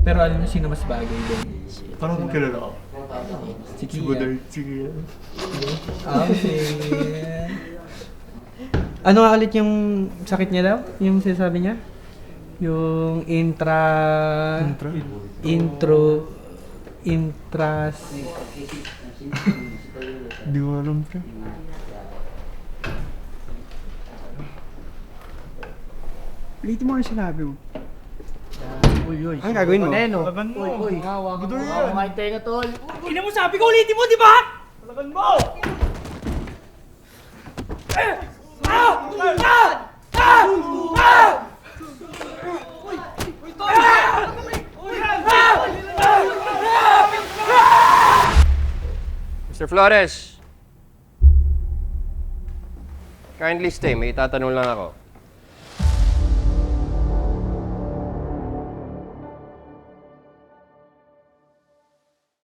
Pero alam mo sino mas bagay doon? Parang kung kilala ka. Si Si Kia. Budar, sige. Okay. Ano nga ulit yung sakit niya daw? Yung sinasabi niya? Yung intras... Hindi ko alam, pre. Ulitin mo ang sinabi mo. Uy. Anong gagawin mo? Neno. Laban mo. Uy. Hawakan Budol mo. yan. Hawakan kayo tenga, tol. Ina mo sabi ko ulitin mo, di ba? Laban mo! Mr. Flores, kindly stay. May itatanong lang ako.